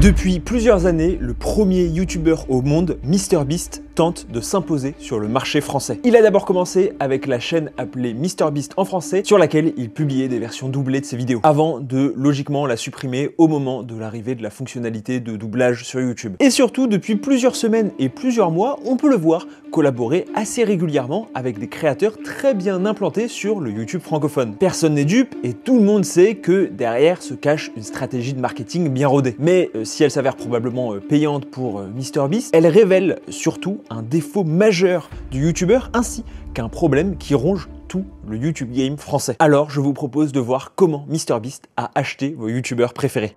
Depuis plusieurs années, le premier youtubeur au monde, MrBeast, tente de s'imposer sur le marché français. Il a d'abord commencé avec la chaîne appelée MrBeast en français, sur laquelle il publiait des versions doublées de ses vidéos, avant de logiquement la supprimer au moment de l'arrivée de la fonctionnalité de doublage sur YouTube. Et surtout, depuis plusieurs semaines et plusieurs mois, on peut le voir collaborer assez régulièrement avec des créateurs très bien implantés sur le YouTube francophone. Personne n'est dupe et tout le monde sait que derrière se cache une stratégie de marketing bien rodée. Mais si elle s'avère probablement payante pour MrBeast, elle révèle surtout un défaut majeur du youtubeur ainsi qu'un problème qui ronge tout le YouTube game français. Alors je vous propose de voir comment MrBeast a acheté vos youtubeurs préférés.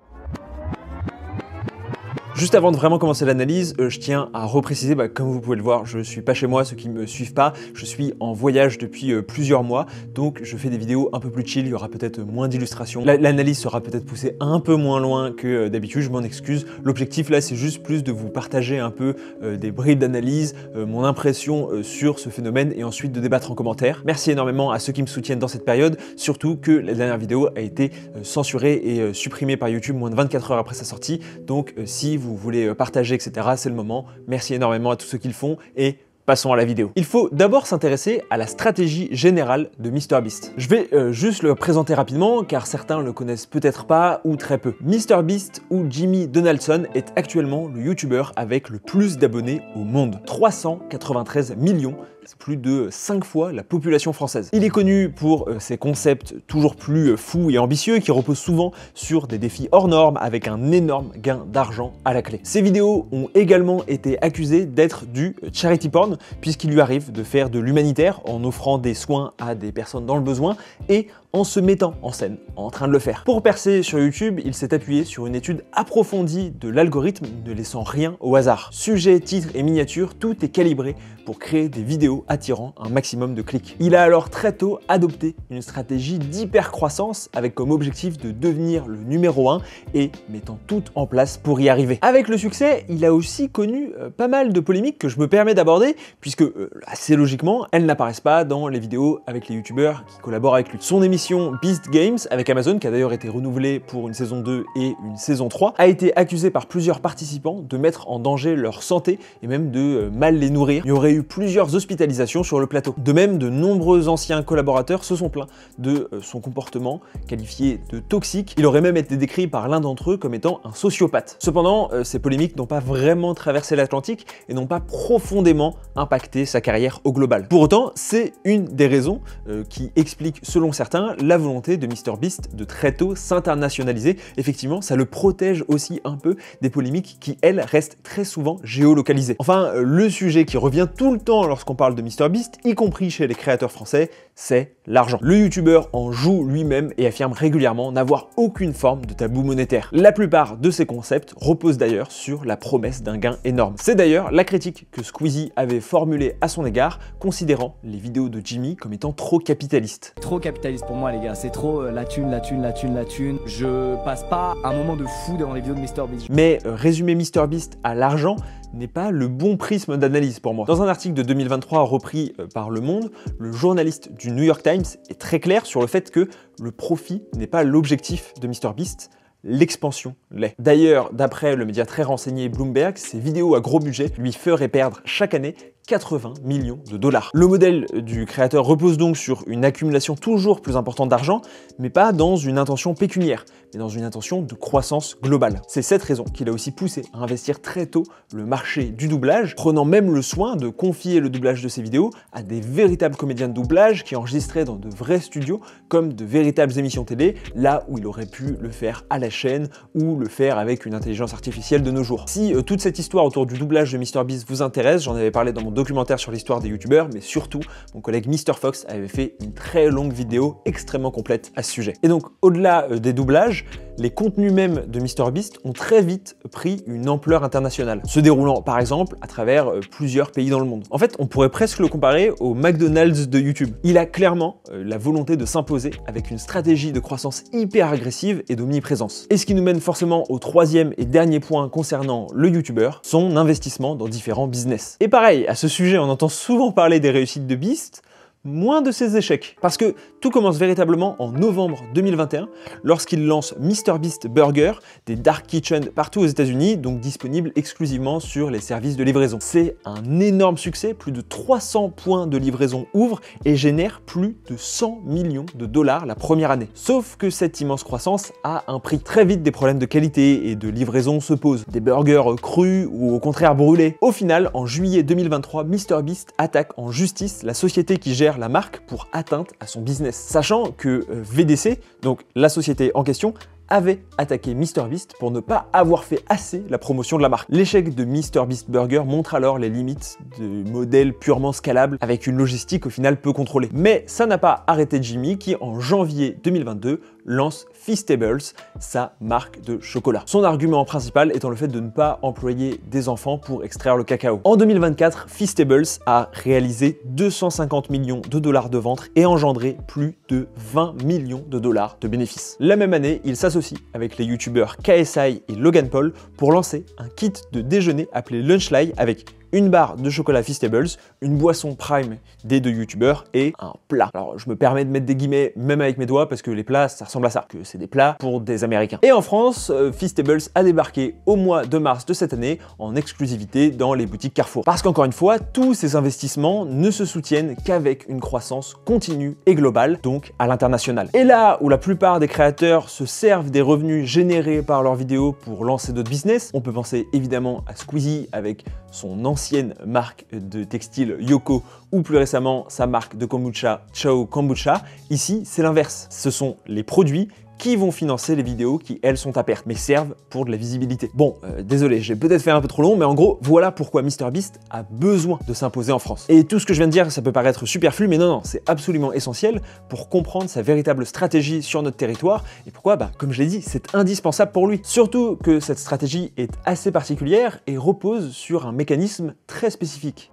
Juste avant de vraiment commencer l'analyse, je tiens à repréciser, comme vous pouvez le voir, je suis pas chez moi, ceux qui me suivent pas, je suis en voyage depuis plusieurs mois, donc je fais des vidéos un peu plus chill, il y aura peut-être moins d'illustrations. L'analyse sera peut-être poussée un peu moins loin que d'habitude, je m'en excuse. L'objectif là, c'est juste plus de vous partager un peu des bribes d'analyse, mon impression sur ce phénomène et ensuite de débattre en commentaire. Merci énormément à ceux qui me soutiennent dans cette période, surtout que la dernière vidéo a été censurée et supprimée par YouTube moins de 24 heures après sa sortie, donc si vous voulez partager, etc., c'est le moment. Merci énormément à tous ceux qui le font et passons à la vidéo. Il faut d'abord s'intéresser à la stratégie générale de MrBeast. Je vais juste le présenter rapidement car certains le connaissent peut-être pas ou très peu. MrBeast ou Jimmy Donaldson est actuellement le youtubeur avec le plus d'abonnés au monde. 393 millions. C'est plus de 5 fois la population française. Il est connu pour ses concepts toujours plus fous et ambitieux qui reposent souvent sur des défis hors normes avec un énorme gain d'argent à la clé. Ses vidéos ont également été accusées d'être du charity porn puisqu'il lui arrive de faire de l'humanitaire en offrant des soins à des personnes dans le besoin et en se mettant en scène, en train de le faire. Pour percer sur YouTube, il s'est appuyé sur une étude approfondie de l'algorithme, ne laissant rien au hasard. Sujet, titre et miniature, tout est calibré pour créer des vidéos attirant un maximum de clics. Il a alors très tôt adopté une stratégie d'hyper-croissance avec comme objectif de devenir le numéro 1 et mettant tout en place pour y arriver. Avec le succès, il a aussi connu pas mal de polémiques que je me permets d'aborder puisque assez logiquement, elles n'apparaissent pas dans les vidéos avec les youtubeurs qui collaborent avec lui. Son émission Beast Games avec Amazon, qui a d'ailleurs été renouvelée pour une saison 2 et une saison 3, a été accusée par plusieurs participants de mettre en danger leur santé et même de mal les nourrir. Il y aurait eu plusieurs hospitalisations sur le plateau. De même, de nombreux anciens collaborateurs se sont plaints de son comportement qualifié de toxique. Il aurait même été décrit par l'un d'entre eux comme étant un sociopathe. Cependant, ces polémiques n'ont pas vraiment traversé l'Atlantique et n'ont pas profondément impacté sa carrière au global. Pour autant, c'est une des raisons qui explique, selon certains, la volonté de MrBeast de très tôt s'internationaliser. Effectivement, ça le protège aussi un peu des polémiques qui, elles, restent très souvent géolocalisées. Enfin, le sujet qui revient tout le temps lorsqu'on parle de MrBeast, y compris chez les créateurs français, c'est l'argent. Le youtubeur en joue lui-même et affirme régulièrement n'avoir aucune forme de tabou monétaire. La plupart de ses concepts reposent d'ailleurs sur la promesse d'un gain énorme. C'est d'ailleurs la critique que Squeezie avait formulée à son égard, considérant les vidéos de Jimmy comme étant trop capitalistes. Trop capitaliste pour moi les gars, c'est trop la thune, la thune, la thune, la thune. Je passe pas un moment de fou devant les vidéos de MrBeast. Mais résumer MrBeast à l'argent n'est pas le bon prisme d'analyse pour moi. Dans un article de 2023 repris par Le Monde, le journaliste du New York Times est très clair sur le fait que le profit n'est pas l'objectif de MrBeast, l'expansion l'est. D'ailleurs, d'après le média très renseigné Bloomberg, ces vidéos à gros budget lui feraient perdre chaque année 80 millions de dollars. Le modèle du créateur repose donc sur une accumulation toujours plus importante d'argent, mais pas dans une intention pécuniaire, mais dans une intention de croissance globale. C'est cette raison qui l'a aussi poussé à investir très tôt le marché du doublage, prenant même le soin de confier le doublage de ses vidéos à des véritables comédiens de doublage qui enregistraient dans de vrais studios comme de véritables émissions télé, là où il aurait pu le faire à la chaîne ou le faire avec une intelligence artificielle de nos jours. Si toute cette histoire autour du doublage de MrBeast vous intéresse, j'en avais parlé dans mon documentaire sur l'histoire des youtubeurs, mais surtout, mon collègue MrFox avait fait une très longue vidéo extrêmement complète à ce sujet. Et donc, au-delà des doublages, les contenus même de MrBeast ont très vite pris une ampleur internationale, se déroulant par exemple à travers plusieurs pays dans le monde. En fait, on pourrait presque le comparer au McDonald's de YouTube. Il a clairement la volonté de s'imposer avec une stratégie de croissance hyper agressive et d'omniprésence. Et ce qui nous mène forcément au troisième et dernier point concernant le youtubeur, son investissement dans différents business. Et pareil, à ce sujet, on entend souvent parler des réussites de Beast. moins de ses échecs. Parce que tout commence véritablement en novembre 2021, lorsqu'il lance MrBeast Burger, des dark kitchens partout aux États-Unis, donc disponibles exclusivement sur les services de livraison. C'est un énorme succès, plus de 300 points de livraison ouvrent et génèrent plus de 100 millions de dollars la première année. Sauf que cette immense croissance a un prix. Très vite, des problèmes de qualité et de livraison se posent. Des burgers crus ou au contraire brûlés. Au final, en juillet 2023, MrBeast attaque en justice la société qui gère la marque pour atteinte à son business. Sachant que VDC, donc la société en question, avait attaqué MrBeast pour ne pas avoir fait assez la promotion de la marque. L'échec de MrBeast Burger montre alors les limites du modèle purement scalable avec une logistique au final peu contrôlée. Mais ça n'a pas arrêté Jimmy qui en janvier 2022 lance Feastables, sa marque de chocolat. Son argument principal étant le fait de ne pas employer des enfants pour extraire le cacao. En 2024, Feastables a réalisé 250 millions de dollars de ventes et engendré plus de 20 millions de dollars de bénéfices. La même année, il s'associe avec les youtubeurs KSI et Logan Paul pour lancer un kit de déjeuner appelé Lunchly avec une barre de chocolat Feastables, une boisson Prime des deux youtubeurs et un plat. Alors je me permets de mettre des guillemets même avec mes doigts parce que les plats ça ressemble à ça, que c'est des plats pour des Américains. Et en France, Feastables a débarqué au mois de mars de cette année en exclusivité dans les boutiques Carrefour. Parce qu'encore une fois, tous ces investissements ne se soutiennent qu'avec une croissance continue et globale, donc à l'international. Et là où la plupart des créateurs se servent des revenus générés par leurs vidéos pour lancer d'autres business, on peut penser évidemment à Squeezie avec son ancienne marque de textile Yoko ou plus récemment sa marque de kombucha Chao Kombucha. Ici, c'est l'inverse. Ce sont les produits qui vont financer les vidéos qui, elles, sont à perte, mais servent pour de la visibilité. Bon, désolé, j'ai peut-être fait un peu trop long, mais en gros, voilà pourquoi MrBeast a besoin de s'imposer en France. Et tout ce que je viens de dire, ça peut paraître superflu, mais non, c'est absolument essentiel pour comprendre sa véritable stratégie sur notre territoire, et pourquoi, comme je l'ai dit, c'est indispensable pour lui. Surtout que cette stratégie est assez particulière et repose sur un mécanisme très spécifique.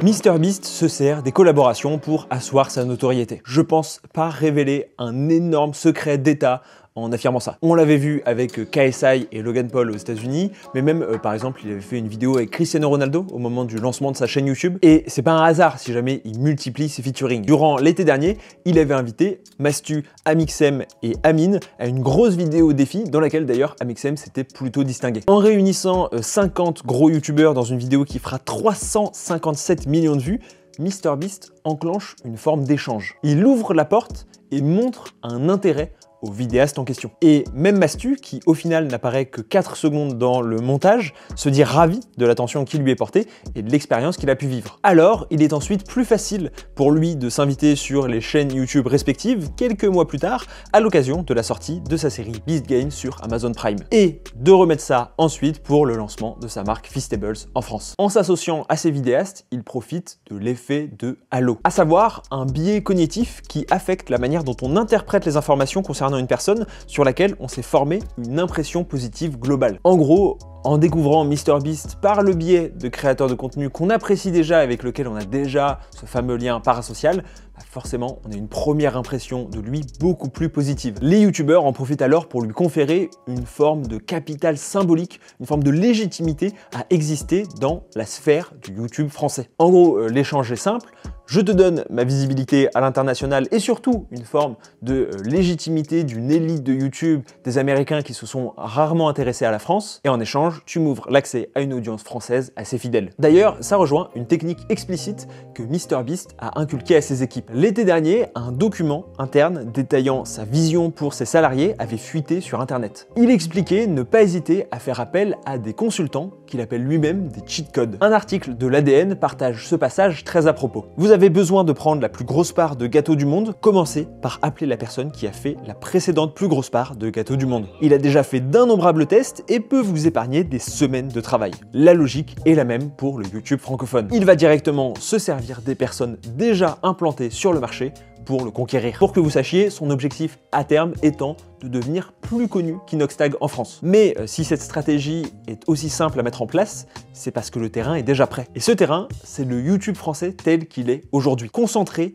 MrBeast se sert des collaborations pour asseoir sa notoriété. Je pense pas révéler un énorme secret d'État en affirmant ça. On l'avait vu avec KSI et Logan Paul aux États-Unis, mais même par exemple, il avait fait une vidéo avec Cristiano Ronaldo au moment du lancement de sa chaîne YouTube. Et c'est pas un hasard si jamais il multiplie ses featuring. Durant l'été dernier, il avait invité Mastu, Amixem et Amine à une grosse vidéo défi dans laquelle d'ailleurs Amixem s'était plutôt distingué. En réunissant 50 gros youtubeurs dans une vidéo qui fera 357 millions de vues, MrBeast enclenche une forme d'échange. Il ouvre la porte et montre un intérêt au vidéaste en question. Et même Mastu, qui au final n'apparaît que 4 secondes dans le montage, se dit ravi de l'attention qui lui est portée et de l'expérience qu'il a pu vivre. Alors, il est ensuite plus facile pour lui de s'inviter sur les chaînes YouTube respectives quelques mois plus tard, à l'occasion de la sortie de sa série Beast Game sur Amazon Prime. Et de remettre ça ensuite pour le lancement de sa marque Feastables en France. En s'associant à ces vidéastes, il profite de l'effet de halo, à savoir un biais cognitif qui affecte la manière dont on interprète les informations concernant une personne sur laquelle on s'est formé une impression positive globale. En gros, en découvrant MrBeast par le biais de créateurs de contenu qu'on apprécie déjà, avec lequel on a déjà ce fameux lien parasocial, forcément on a une première impression de lui beaucoup plus positive. Les youtubeurs en profitent alors pour lui conférer une forme de capital symbolique, une forme de légitimité à exister dans la sphère du YouTube français. En gros, l'échange est simple. Je te donne ma visibilité à l'international et surtout une forme de légitimité d'une élite de YouTube, des Américains qui se sont rarement intéressés à la France. Et en échange, tu m'ouvres l'accès à une audience française assez fidèle. D'ailleurs, ça rejoint une technique explicite que MrBeast a inculquée à ses équipes. L'été dernier, un document interne détaillant sa vision pour ses salariés avait fuité sur Internet. Il expliquait ne pas hésiter à faire appel à des consultants qu'il appelle lui-même des cheat codes. Un article de l'ADN partage ce passage très à propos. Vous avez besoin de prendre la plus grosse part de gâteau du monde, commencez par appeler la personne qui a fait la précédente plus grosse part de gâteau du monde. Il a déjà fait d'innombrables tests et peut vous épargner des semaines de travail. La logique est la même pour le YouTube francophone. Il va directement se servir des personnes déjà implantées sur le marché pour le conquérir. Pour que vous sachiez, son objectif à terme étant de devenir plus connu qu'Inoxtag en France. Mais si cette stratégie est aussi simple à mettre en place, c'est parce que le terrain est déjà prêt. Et ce terrain, c'est le YouTube français tel qu'il est aujourd'hui. Concentré,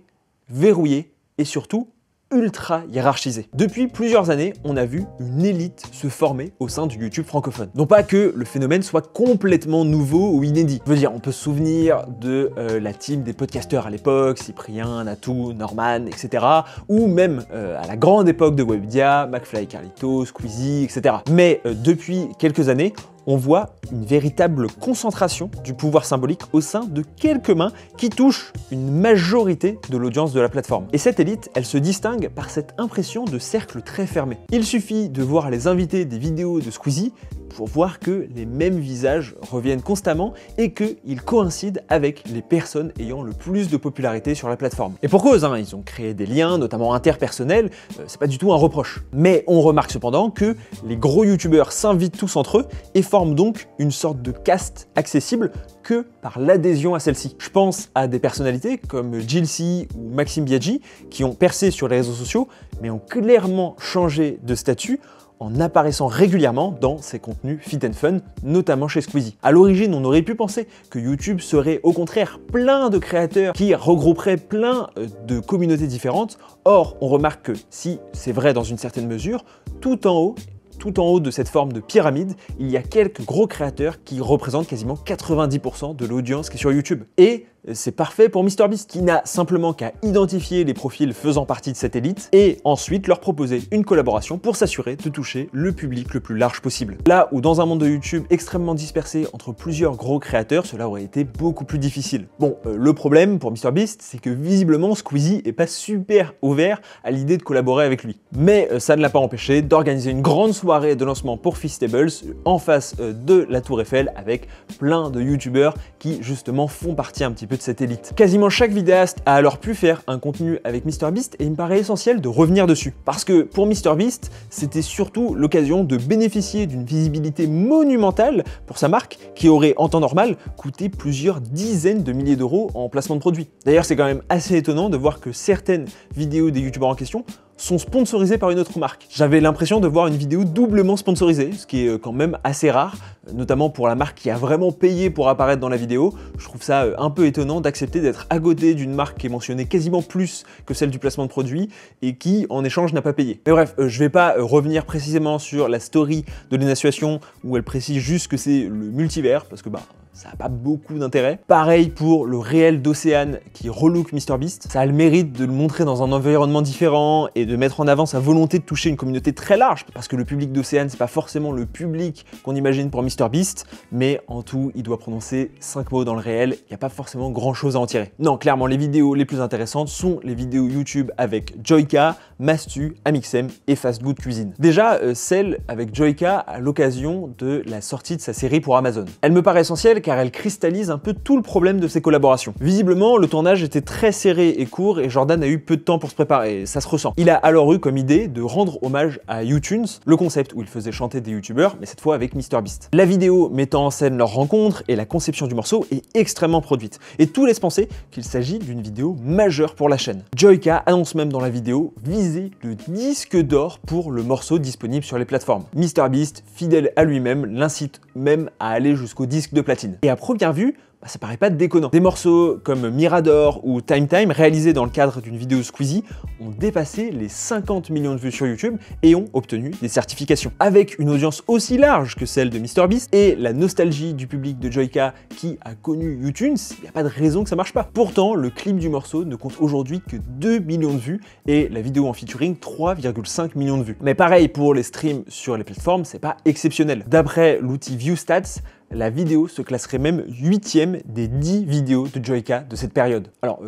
verrouillé et surtout ultra hiérarchisé. Depuis plusieurs années, on a vu une élite se former au sein du YouTube francophone. Non pas que le phénomène soit complètement nouveau ou inédit. Je veux dire, on peut se souvenir de la team des podcasteurs à l'époque, Cyprien, Natou, Norman, etc. Ou même à la grande époque de Webedia, McFly et Carlito, Squeezie, etc. Mais depuis quelques années, on voit une véritable concentration du pouvoir symbolique au sein de quelques mains qui touchent une majorité de l'audience de la plateforme. Et cette élite, elle se distingue par cette impression de cercle très fermé. Il suffit de voir les invités des vidéos de Squeezie pour voir que les mêmes visages reviennent constamment et qu'ils coïncident avec les personnes ayant le plus de popularité sur la plateforme. Et pour cause, ils ont créé des liens, notamment interpersonnels, c'est pas du tout un reproche. Mais on remarque cependant que les gros youtubeurs s'invitent tous entre eux et forment donc une sorte de caste accessible que par l'adhésion à celle-ci. Je pense à des personnalités comme Jilcy ou Maxime Biaggi qui ont percé sur les réseaux sociaux mais ont clairement changé de statut en apparaissant régulièrement dans ses contenus fit and fun, notamment chez Squeezie. À l'origine, on aurait pu penser que YouTube serait au contraire plein de créateurs qui regrouperaient plein de communautés différentes. Or, on remarque que si c'est vrai dans une certaine mesure, tout en haut de cette forme de pyramide, il y a quelques gros créateurs qui représentent quasiment 90% de l'audience qui est sur YouTube. Et c'est parfait pour MrBeast qui n'a simplement qu'à identifier les profils faisant partie de cette élite et ensuite leur proposer une collaboration pour s'assurer de toucher le public le plus large possible. Là où dans un monde de YouTube extrêmement dispersé entre plusieurs gros créateurs, cela aurait été beaucoup plus difficile. Bon, le problème pour MrBeast, c'est que visiblement Squeezie est pas super ouvert à l'idée de collaborer avec lui. Mais ça ne l'a pas empêché d'organiser une grande soirée de lancement pour Feastables en face de la Tour Eiffel avec plein de youtubeurs qui justement font partie un petit peu de cette élite. Quasiment chaque vidéaste a alors pu faire un contenu avec MrBeast et il me paraît essentiel de revenir dessus. Parce que pour MrBeast, c'était surtout l'occasion de bénéficier d'une visibilité monumentale pour sa marque qui aurait en temps normal coûté plusieurs dizaines de milliers d'euros en placement de produits. D'ailleurs, c'est quand même assez étonnant de voir que certaines vidéos des youtubeurs en question sont sponsorisés par une autre marque. J'avais l'impression de voir une vidéo doublement sponsorisée, ce qui est quand même assez rare, notamment pour la marque qui a vraiment payé pour apparaître dans la vidéo. Je trouve ça un peu étonnant d'accepter d'être à côté d'une marque qui est mentionnée quasiment plus que celle du placement de produit et qui, en échange, n'a pas payé. Mais bref, je vais pas revenir précisément sur la story de Lena Situation où elle précise juste que c'est le multivers, parce que ça n'a pas beaucoup d'intérêt. Pareil pour le réel d'Océane qui relook MrBeast. Ça a le mérite de le montrer dans un environnement différent et de mettre en avant sa volonté de toucher une communauté très large, parce que le public d'Océane, c'est pas forcément le public qu'on imagine pour MrBeast, mais en tout, il doit prononcer 5 mots dans le réel, il n'y a pas forcément grand chose à en tirer. Non, clairement, les vidéos les plus intéressantes sont les vidéos YouTube avec Joyka, Mastu, Amixem et Fast Good Cuisine. Déjà, celle avec Joyka à l'occasion de la sortie de sa série pour Amazon. Elle me paraît essentielle car elle cristallise un peu tout le problème de ces collaborations. Visiblement, le tournage était très serré et court et Jordan a eu peu de temps pour se préparer, ça se ressent. Il a alors eu comme idée de rendre hommage à YouTunes, le concept où il faisait chanter des youtubeurs, mais cette fois avec MrBeast. La vidéo mettant en scène leur rencontre et la conception du morceau est extrêmement produite, et tout laisse penser qu'il s'agit d'une vidéo majeure pour la chaîne. Joyka annonce même dans la vidéo viser le disque d'or pour le morceau disponible sur les plateformes. MrBeast, fidèle à lui-même, l'incite même à aller jusqu'au disque de platine. Et à première vue, ça paraît pas déconnant. Des morceaux comme Mirador ou Time Time, réalisés dans le cadre d'une vidéo Squeezie, ont dépassé les 50 millions de vues sur YouTube et ont obtenu des certifications. Avec une audience aussi large que celle de MrBeast et la nostalgie du public de Joyka qui a connu YouTunes, il n'y a pas de raison que ça marche pas. Pourtant, le clip du morceau ne compte aujourd'hui que 2 millions de vues et la vidéo en featuring 3,5 millions de vues. Mais pareil pour les streams sur les plateformes, c'est pas exceptionnel. D'après l'outil ViewStats, la vidéo se classerait même 8e des 10 vidéos de Joyka de cette période. Alors,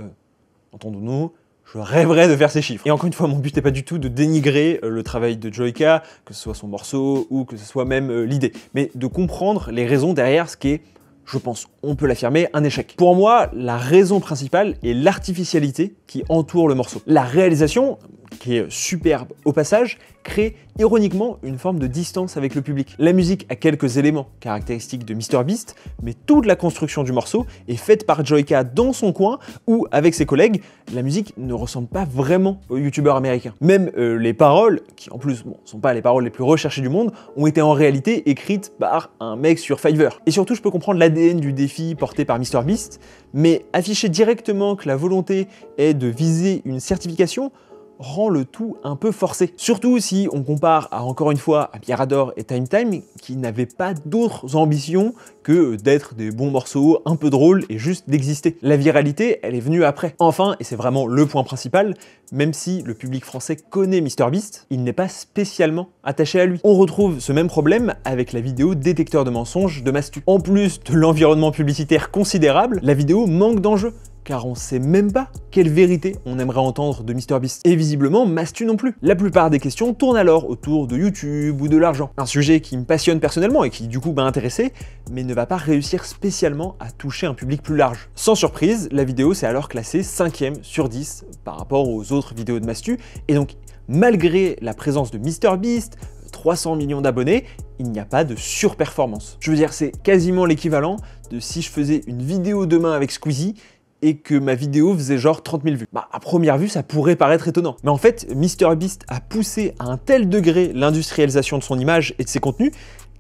entendons-nous, je rêverais de faire ces chiffres. Et encore une fois, mon but n'est pas du tout de dénigrer le travail de Joyka, que ce soit son morceau ou que ce soit même l'idée, mais de comprendre les raisons derrière ce qui est, je pense, on peut l'affirmer, un échec. Pour moi, la raison principale est l'artificialité qui entoure le morceau. La réalisation, qui est superbe au passage, crée ironiquement une forme de distance avec le public. La musique a quelques éléments caractéristiques de MrBeast, mais toute la construction du morceau est faite par Joyka dans son coin où, avec ses collègues, la musique ne ressemble pas vraiment aux youtubeurs américains. Même les paroles, qui en plus sont pas les paroles les plus recherchées du monde, ont été en réalité écrites par un mec sur Fiverr. Et surtout, je peux comprendre l'ADN du défi porté par MrBeast, mais afficher directement que la volonté est de viser une certification, rend le tout un peu forcé. Surtout si on compare encore une fois à Mirador et Time Time qui n'avaient pas d'autres ambitions que d'être des bons morceaux un peu drôles et juste d'exister. La viralité, elle est venue après. Enfin, et c'est vraiment le point principal, même si le public français connaît MrBeast, il n'est pas spécialement attaché à lui. On retrouve ce même problème avec la vidéo détecteur de mensonges de Mastu. En plus de l'environnement publicitaire considérable, la vidéo manque d'enjeu, car on sait même pas quelle vérité on aimerait entendre de MrBeast. Et visiblement, Mastu non plus. La plupart des questions tournent alors autour de YouTube ou de l'argent. Un sujet qui me passionne personnellement et qui du coup m'a intéressé, mais ne va pas réussir spécialement à toucher un public plus large. Sans surprise, la vidéo s'est alors classée 5e sur 10 par rapport aux autres vidéos de Mastu, et donc malgré la présence de MrBeast, 300 millions d'abonnés, il n'y a pas de surperformance. Je veux dire, c'est quasiment l'équivalent de si je faisais une vidéo demain avec Squeezie et que ma vidéo faisait genre 30 000 vues. Bah, à première vue, ça pourrait paraître étonnant. Mais en fait, MrBeast a poussé à un tel degré l'industrialisation de son image et de ses contenus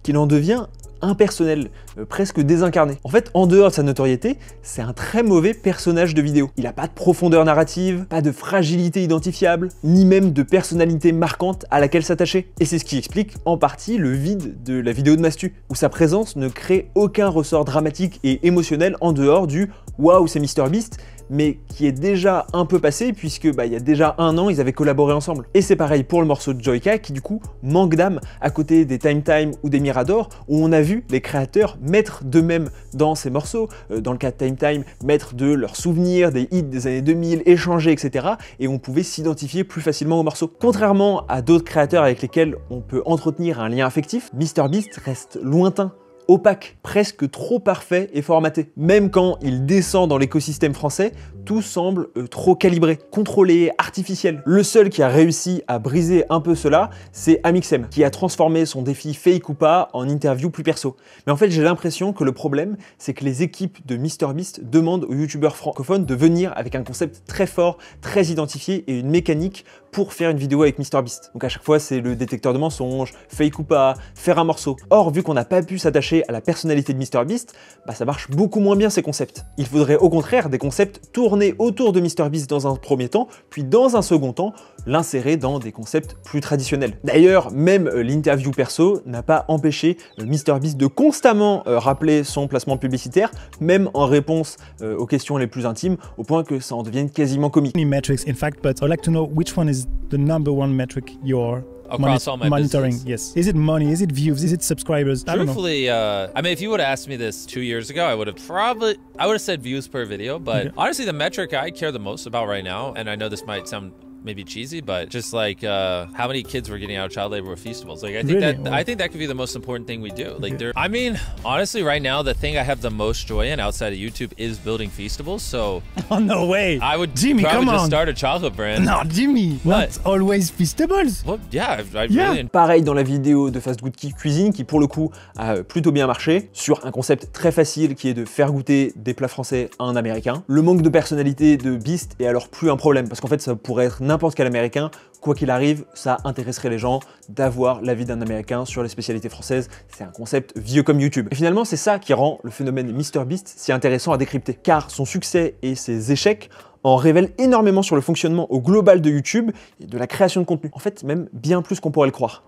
qu'il en devient impersonnel, presque désincarné. En fait, en dehors de sa notoriété, c'est un très mauvais personnage de vidéo. Il n'a pas de profondeur narrative, pas de fragilité identifiable, ni même de personnalité marquante à laquelle s'attacher. Et c'est ce qui explique en partie le vide de la vidéo de Mastu, où sa présence ne crée aucun ressort dramatique et émotionnel en dehors du « waouh, c'est MrBeast », mais qui est déjà un peu passé puisque il y a déjà 1 an, ils avaient collaboré ensemble. Et c'est pareil pour le morceau de Joyka qui du coup manque d'âme à côté des Time Time ou des Mirador où on a vu les créateurs mettre d'eux-mêmes dans ces morceaux, dans le cas de Time Time, mettre de leurs souvenirs, des hits des années 2000, échanger, etc. Et on pouvait s'identifier plus facilement au morceau. Contrairement à d'autres créateurs avec lesquels on peut entretenir un lien affectif, MrBeast reste lointain, opaque, presque trop parfait et formaté. Même quand il descend dans l'écosystème français, tout semble trop calibré, contrôlé, artificiel. Le seul qui a réussi à briser un peu cela, c'est Amixem, qui a transformé son défi fake ou pas en interview plus perso. Mais en fait, j'ai l'impression que le problème, c'est que les équipes de MrBeast demandent aux youtubeurs francophones de venir avec un concept très fort, très identifié et une mécanique pour faire une vidéo avec MrBeast. Donc à chaque fois, c'est le détecteur de mensonges, fake ou pas, faire un morceau. Or, vu qu'on n'a pas pu s'attacher à la personnalité de MrBeast, ça marche beaucoup moins bien ces concepts. Il faudrait au contraire des concepts tournés autour de MrBeast dans un premier temps, puis dans un second temps, l'insérer dans des concepts plus traditionnels. D'ailleurs, même l'interview perso n'a pas empêché MrBeast de constamment rappeler son placement publicitaire, même en réponse aux questions les plus intimes, au point que ça en devienne quasiment comique. Metrics, in fact, but I'd like to know which one is the #1 metric you're across all my monitoring. business. Yes. Is it money? Is it views? Is it subscribers? I don't know. Truthfully, I mean, if you would have asked me this 2 years ago, I would have said views per video. But honestly, the metric I care the most about right now, and I know this might sound maybe cheesy, but just like how many kids were getting out of child labor with Feastables. Like I think I think that could be the most important thing we do. Like I mean, honestly, right now the thing I have the most joy in outside of YouTube is building Feastables. So oh no way! I would Jimmy, probably come just on. start a chocolate brand. No, Jimmy, not always Feastables. Well, yeah, I really. Pareil dans la vidéo de Fast Good Cuisine qui pour le coup a plutôt bien marché sur un concept très facile qui est de faire goûter des plats français à un américain. Le manque de personnalité de Beast est alors plus un problème parce qu'en fait ça pourrait être n'importe quel américain. Quoi qu'il arrive, ça intéresserait les gens d'avoir l'avis d'un américain sur les spécialités françaises. C'est un concept vieux comme YouTube. Et finalement, c'est ça qui rend le phénomène MrBeast si intéressant à décrypter. Car son succès et ses échecs en révèlent énormément sur le fonctionnement au global de YouTube et de la création de contenu. En fait, même bien plus qu'on pourrait le croire.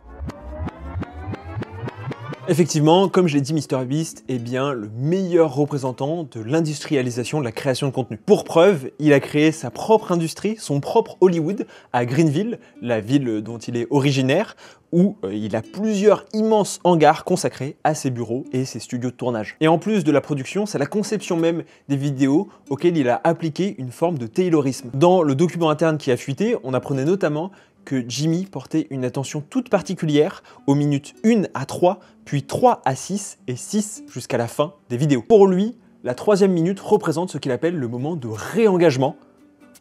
Effectivement, comme je l'ai dit, MrBeast est bien le meilleur représentant de l'industrialisation de la création de contenu. Pour preuve, il a créé sa propre industrie, son propre Hollywood, à Greenville, la ville dont il est originaire, où il a plusieurs immenses hangars consacrés à ses bureaux et ses studios de tournage. Et en plus de la production, c'est la conception même des vidéos auxquelles il a appliqué une forme de taylorisme. Dans le document interne qui a fuité, on apprenait notamment que Jimmy portait une attention toute particulière aux minutes 1 à 3, puis 3 à 6 et 6 jusqu'à la fin des vidéos. Pour lui, la 3e minute représente ce qu'il appelle le moment de réengagement,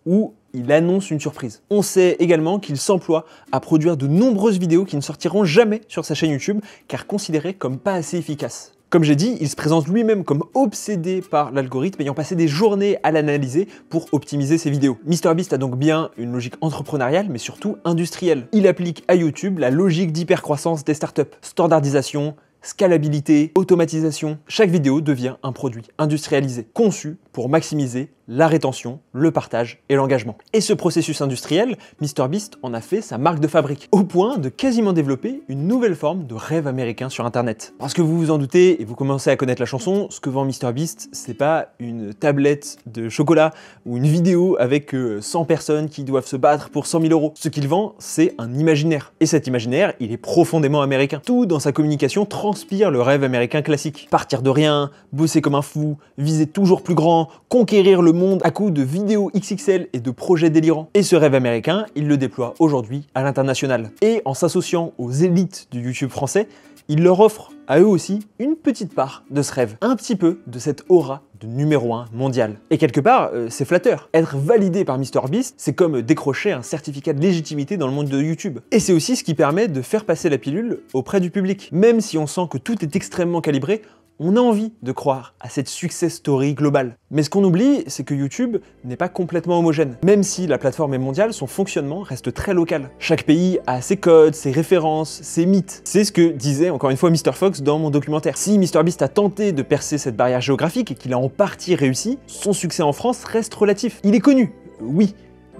où il annonce une surprise. On sait également qu'il s'emploie à produire de nombreuses vidéos qui ne sortiront jamais sur sa chaîne YouTube, car considérées comme pas assez efficaces. Comme j'ai dit, il se présente lui-même comme obsédé par l'algorithme, ayant passé des journées à l'analyser pour optimiser ses vidéos. MrBeast a donc bien une logique entrepreneuriale, mais surtout industrielle. Il applique à YouTube la logique d'hypercroissance des startups. Standardisation, scalabilité, automatisation. Chaque vidéo devient un produit industrialisé, conçu pour maximiser la rétention, le partage et l'engagement. Et ce processus industriel, MrBeast en a fait sa marque de fabrique, au point de quasiment développer une nouvelle forme de rêve américain sur internet. Parce que vous vous en doutez, et vous commencez à connaître la chanson, ce que vend MrBeast, c'est pas une tablette de chocolat ou une vidéo avec 100 personnes qui doivent se battre pour 100 000 euros. Ce qu'il vend, c'est un imaginaire. Et cet imaginaire, il est profondément américain. Tout dans sa communication transpire le rêve américain classique. Partir de rien, bosser comme un fou, viser toujours plus grand, conquérir le monde à coups de vidéos XXL et de projets délirants. Et ce rêve américain, il le déploie aujourd'hui à l'international. Et en s'associant aux élites du YouTube français, il leur offre à eux aussi une petite part de ce rêve, un petit peu de cette aura de numéro 1 mondial. Et quelque part, c'est flatteur. Être validé par MrBeast, c'est comme décrocher un certificat de légitimité dans le monde de YouTube. Et c'est aussi ce qui permet de faire passer la pilule auprès du public. Même si on sent que tout est extrêmement calibré, on a envie de croire à cette success story globale. Mais ce qu'on oublie, c'est que YouTube n'est pas complètement homogène. Même si la plateforme est mondiale, son fonctionnement reste très local. Chaque pays a ses codes, ses références, ses mythes. C'est ce que disait encore une fois Mr. Fox dans mon documentaire. Si MrBeast a tenté de percer cette barrière géographique et qu'il a en partie réussi, son succès en France reste relatif. Il est connu, oui,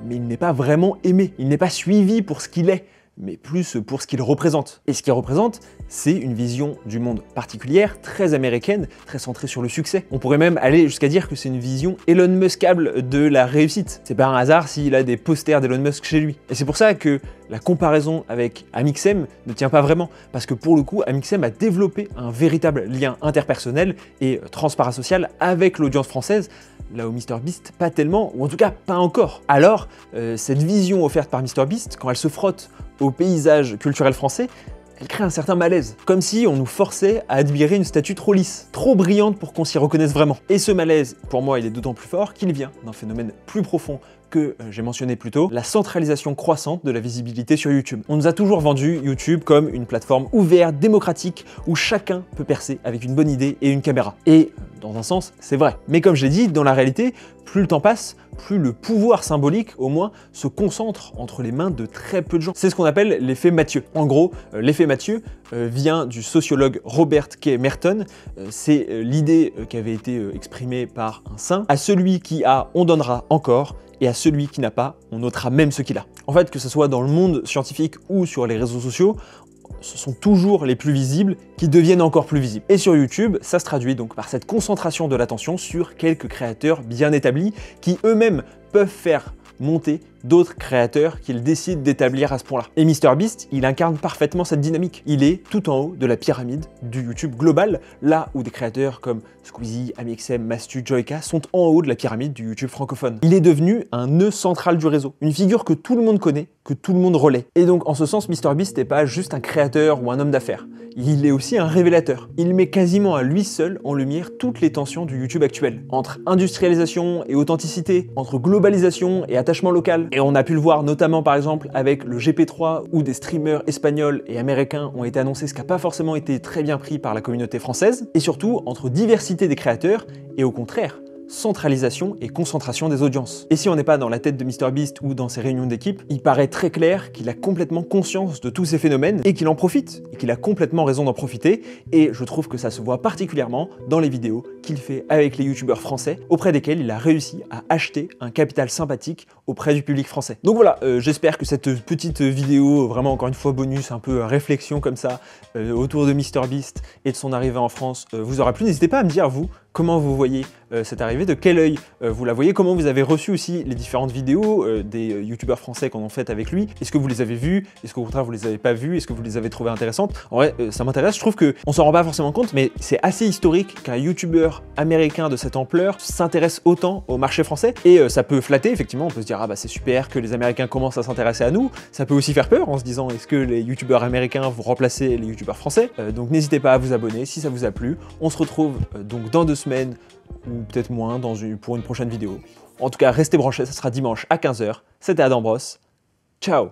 mais il n'est pas vraiment aimé. Il n'est pas suivi pour ce qu'il est, mais plus pour ce qu'il représente. Et ce qu'il représente, c'est une vision du monde particulière, très américaine, très centrée sur le succès. On pourrait même aller jusqu'à dire que c'est une vision Elon Muskable de la réussite. C'est pas un hasard s'il a des posters d'Elon Musk chez lui. Et c'est pour ça que la comparaison avec Amixem ne tient pas vraiment, parce que pour le coup, Amixem a développé un véritable lien interpersonnel et transparasocial avec l'audience française, là où MrBeast pas tellement, ou en tout cas pas encore. Alors, cette vision offerte par MrBeast, quand elle se frotte au paysage culturel français, elle crée un certain malaise, comme si on nous forçait à admirer une statue trop lisse, trop brillante pour qu'on s'y reconnaisse vraiment. Et ce malaise, pour moi, il est d'autant plus fort qu'il vient d'un phénomène plus profond que j'ai mentionné plus tôt, la centralisation croissante de la visibilité sur YouTube. On nous a toujours vendu YouTube comme une plateforme ouverte, démocratique, où chacun peut percer avec une bonne idée et une caméra. Et dans un sens, c'est vrai. Mais comme je l'ai dit, dans la réalité, plus le temps passe, plus le pouvoir symbolique, au moins, se concentre entre les mains de très peu de gens. C'est ce qu'on appelle l'effet Mathieu. En gros, l'effet Mathieu vient du sociologue Robert K. Merton. C'est l'idée qui avait été exprimée par un saint. À celui qui a, on donnera encore, et à celui qui n'a pas, on notera même ce qu'il a. En fait, que ce soit dans le monde scientifique ou sur les réseaux sociaux, ce sont toujours les plus visibles qui deviennent encore plus visibles. Et sur YouTube, ça se traduit donc par cette concentration de l'attention sur quelques créateurs bien établis qui eux-mêmes peuvent faire monter d'autres créateurs qu'ils décident d'établir à ce point-là. Et MrBeast, il incarne parfaitement cette dynamique. Il est tout en haut de la pyramide du YouTube global, là où des créateurs comme Squeezie, Amixem, Mastu, Joyka sont en haut de la pyramide du YouTube francophone. Il est devenu un nœud central du réseau, une figure que tout le monde connaît, que tout le monde relaie. Et donc en ce sens, MrBeast n'est pas juste un créateur ou un homme d'affaires. Il est aussi un révélateur. Il met quasiment à lui seul en lumière toutes les tensions du YouTube actuel, entre industrialisation et authenticité, entre globalisation et attachement local. Et on a pu le voir notamment par exemple avec le GP3 où des streamers espagnols et américains ont été annoncés, ce qui n'a pas forcément été très bien pris par la communauté française, et surtout entre diversité des créateurs et au contraire, centralisation et concentration des audiences. Et si on n'est pas dans la tête de MrBeast ou dans ses réunions d'équipe, il paraît très clair qu'il a complètement conscience de tous ces phénomènes et qu'il en profite, et qu'il a complètement raison d'en profiter, et je trouve que ça se voit particulièrement dans les vidéos qu'il fait avec les youtubeurs français, auprès desquels il a réussi à acheter un capital sympathique auprès du public français. Donc voilà, j'espère que cette petite vidéo, vraiment encore une fois bonus, un peu réflexion comme ça, autour de MrBeast et de son arrivée en France, vous aura plu. N'hésitez pas à me dire, vous, comment vous voyez cette arrivée, de quel œil vous la voyez, comment vous avez reçu aussi les différentes vidéos des youtubeurs français qu'on en fait avec lui. Est-ce que vous les avez vues? Est-ce qu'au contraire vous les avez pas vues? Est-ce que vous les avez trouvées intéressantes? En vrai, ça m'intéresse, je trouve qu'on s'en rend pas forcément compte, mais c'est assez historique qu'un youtubeur américain de cette ampleur s'intéresse autant au marché français, et ça peut flatter, effectivement, on peut se dire ah bah c'est super que les Américains commencent à s'intéresser à nous, ça peut aussi faire peur en se disant est-ce que les youtubeurs américains vont remplacer les youtubeurs français? Donc n'hésitez pas à vous abonner si ça vous a plu. On se retrouve donc dans 2 semaines, ou peut-être moins, pour une prochaine vidéo. En tout cas, restez branchés, ça sera dimanche à 15 h. C'était Adam Bros. Ciao!